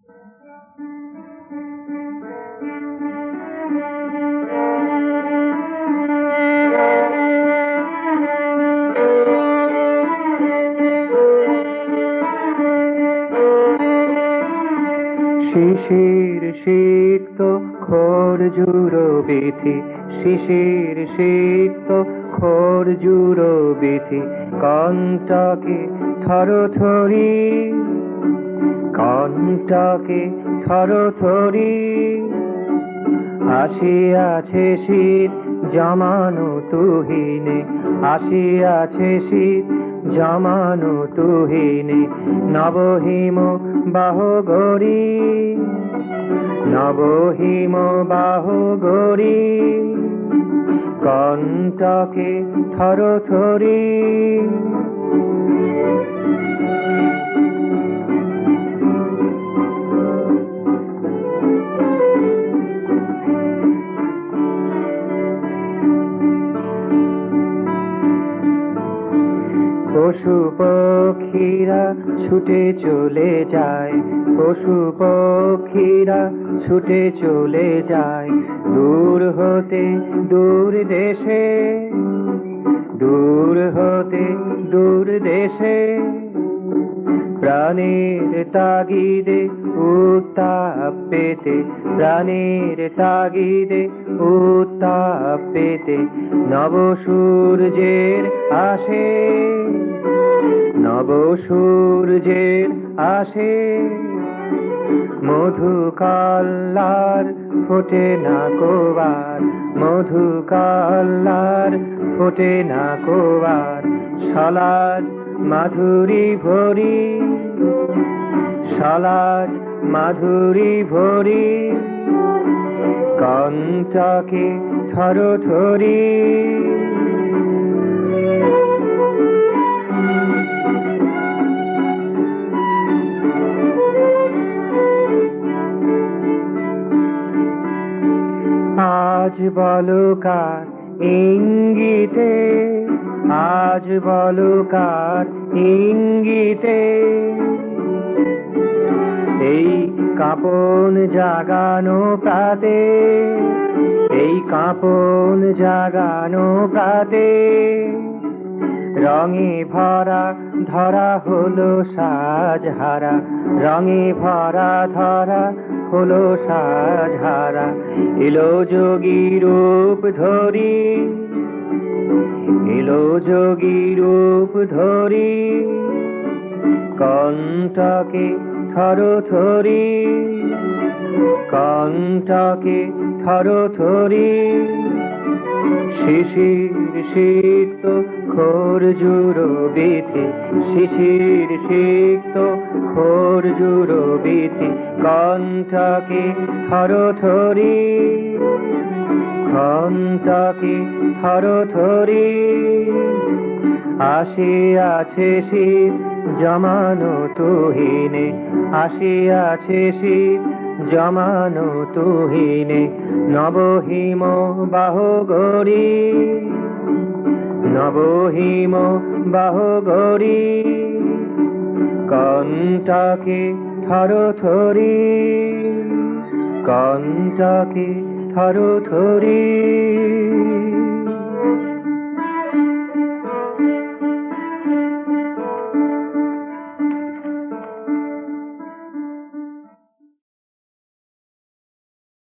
শিশির সিক্ত খরজুর বিথি, শিশির সিক্ত খরজুর বিথি, কণ্টকে থরথরি, কণ্টকে থরথরি। আসিয়াছে শীত জমানো তুহিনে, আসিয়াছে শীত জমানো তুহিনে। নবহিম বাহুগরি, নবহিম বাহুগরি, কণ্টকে থরথরি। পশু পক্ষীরা ছুটে চলে যায়, পশু পক্ষীরা ছুটে চলে যায়, দূর হতে দূর দেশে, দূর হতে দূর দেশে। প্রাণের তাগিদে উত্তাপ পেতে, প্রাণের তাগিদে উত্তাপ পেতে, নবসূর্যের আসে, নবসূর্যের আসে। মধুকাল্লার ফোটে না কোবার, মধুকাল্লার ফোটে না কোবার। সলাজ মাধুরী ভরি, সলাজ মাধুরী ভরি, কণ্টকে থরথরি। আজ বলো কার ইঙ্গিতে, আজ বলো কার ইঙ্গিতে, এই কাঁপন জাগানো প্রাতে, এই কাঁপন জাগানো প্রাতে। রঙে ভরা ধরা হলো সাজহারা, রঙে ভরা ধরা হলো সাজহারা। এলো যোগী রূপ ধরি, এলো যোগী রূপ ধরি, কণ্টকে থরথরি, কণ্টকে থরথরি। শিশির সিক্ত খরজুর বিথি, শিশির সিক্ত খরজুর বিথি, কণ্টকে থরথরি, কণ্টকে থরথরি। আসিয়াছে শীত জমানো তুহিনে, আসিয়াছে শীত জমানো তুহিনে। নবহিম বাহুগরি, নবহিম বাহুগরি, কণ্টকে থরথরি, কণ্টকে থরথরি।